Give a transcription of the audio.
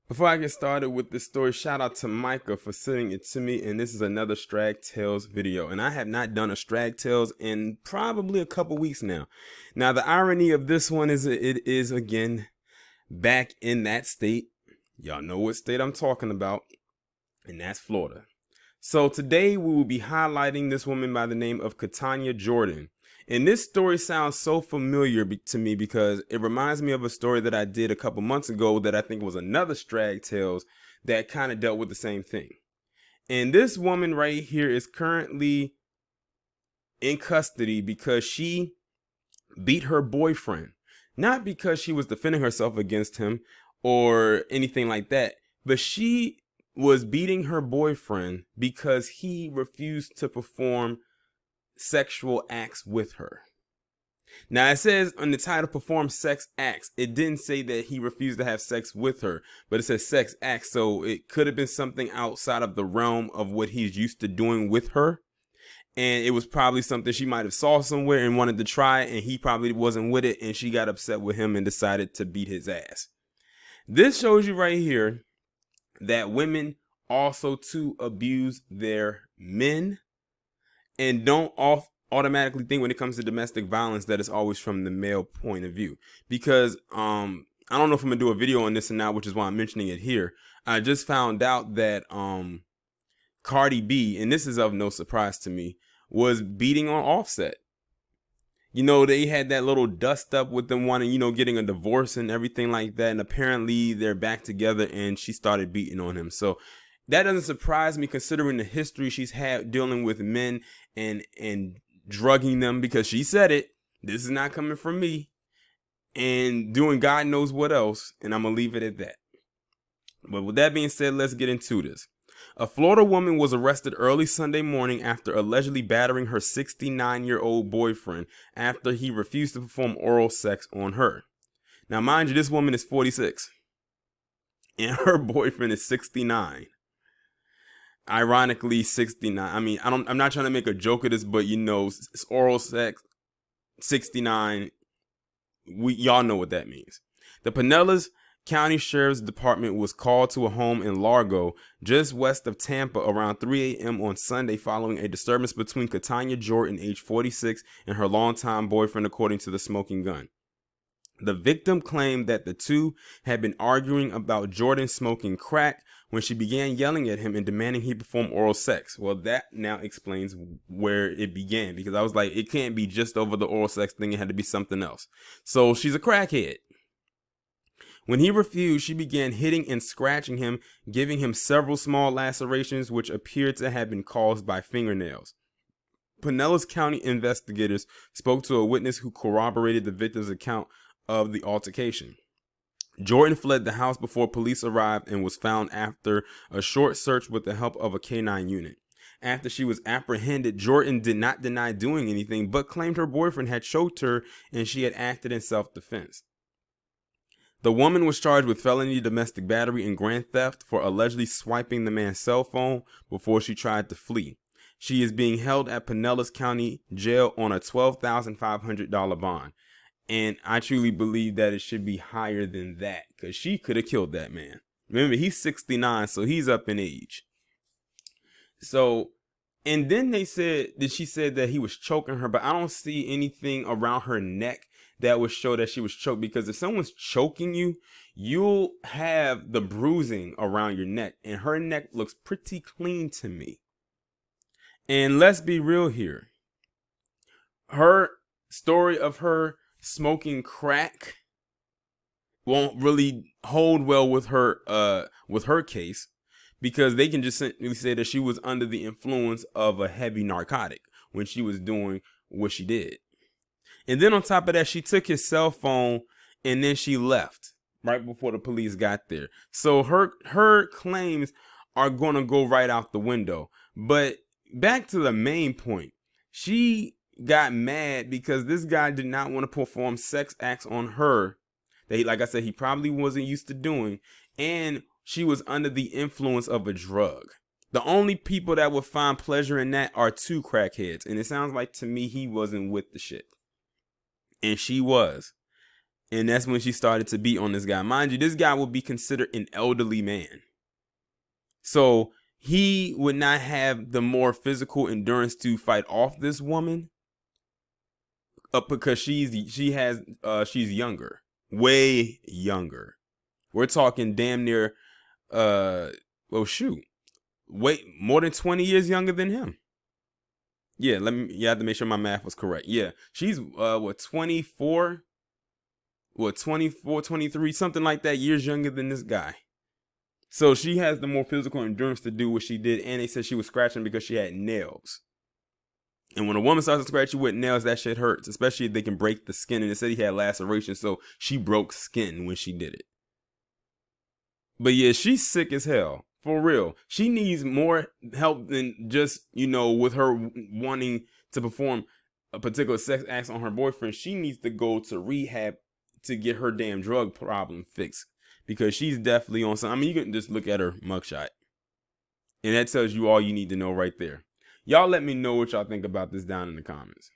Before I get started with this story, shout out to Micah for sending it to me. And this is another Straggtales video. And I have not done a Straggtales in probably a couple weeks now. Now, the irony of this one is it is again back in that state. Y'all know what state I'm talking about. And that's Florida. So today we will be highlighting this woman by the name of Katanya Jordan. And this story sounds so familiar to me because it reminds me of a story that I did a couple months ago that I think was another Straggtales that kind of dealt with the same thing. And this woman right here is currently in custody because she beat her boyfriend. Not because she was defending herself against him or anything like that, but she was beating her boyfriend because he refused to perform sexual acts with her. Now it says on the title perform sex acts. It didn't say that he refused to have sex with her, but it says sex acts, so it could have been something outside of the realm of what he's used to doing with her. And it was probably something she might have saw somewhere and wanted to try, and he probably wasn't with it, and she got upset with him and decided to beat his ass. This shows you right here that women also too abuse their men and don't automatically think when it comes to domestic violence that it's always from the male point of view. Because I don't know if I'm gonna do a video on this or not, which is why I'm mentioning it here. I just found out that Cardi B, and this is of no surprise to me, was beating on Offset. You know, they had that little dust up with them wanting, getting a divorce and everything like that. And apparently they're back together and she started beating on him. So that doesn't surprise me considering the history she's had dealing with men and drugging them, because she said it. This is not coming from me. And doing God knows what else. And I'm going to leave it at that. But with that being said, let's get into this. A Florida woman was arrested early Sunday morning after allegedly battering her 69-year-old boyfriend after he refused to perform oral sex on her. Now, mind you, this woman is 46 and her boyfriend is 69. Ironically, 69. I mean, I'm not trying to make a joke of this, but it's oral sex, 69. Y'all know what that means. The Pinellas County Sheriff's Department was called to a home in Largo, just west of Tampa, around 3 a.m. on Sunday following a disturbance between Katanya Jordan, age 46, and her longtime boyfriend, according to the Smoking Gun. The victim claimed that the two had been arguing about Jordan smoking crack when she began yelling at him and demanding he perform oral sex. Well, that now explains where it began, because I was like, it can't be just over the oral sex thing. It had to be something else. So she's a crackhead. When he refused, she began hitting and scratching him, giving him several small lacerations which appeared to have been caused by fingernails. Pinellas County investigators spoke to a witness who corroborated the victim's account of the altercation. Jordan fled the house before police arrived and was found after a short search with the help of a canine unit. After she was apprehended, Jordan did not deny doing anything, but claimed her boyfriend had choked her and she had acted in self-defense. The woman was charged with felony domestic battery and grand theft for allegedly swiping the man's cell phone before she tried to flee. She is being held at Pinellas County Jail on a $12,500 bond. And I truly believe that it should be higher than that, because she could have killed that man. Remember, he's 69, so he's up in age. So, and then she said that he was choking her, but I don't see anything around her neck that would show that she was choked, because if someone's choking you, you'll have the bruising around your neck, and her neck looks pretty clean to me. And let's be real here. Her story of her smoking crack won't really hold well with her case, because they can just simply say that she was under the influence of a heavy narcotic when she was doing what she did. And then on top of that, she took his cell phone and then she left right before the police got there. So her claims are going to go right out the window. But back to the main point. She got mad because this guy did not want to perform sex acts on her that, like I said, he probably wasn't used to doing. And she was under the influence of a drug. The only people that would find pleasure in that are two crackheads. And it sounds like to me he wasn't with the shit. And she was. And that's when she started to beat on this guy. Mind you, this guy would be considered an elderly man. So he would not have the more physical endurance to fight off this woman, because she's younger, way younger. We're talking damn near, well, shoot, wait, more than 20 years younger than him. Yeah, you have to make sure my math was correct. Yeah, she's 24, 23, something like that, years younger than this guy. So she has the more physical endurance to do what she did, and they said she was scratching because she had nails. And when a woman starts to scratch you with nails, that shit hurts, especially if they can break the skin. And they said he had lacerations, so she broke skin when she did it. But yeah, she's sick as hell. For real. She needs more help than just, with her wanting to perform a particular sex act on her boyfriend. She needs to go to rehab to get her damn drug problem fixed. Because she's definitely on something. I mean, you can just look at her mugshot. And that tells you all you need to know right there. Y'all let me know what y'all think about this down in the comments.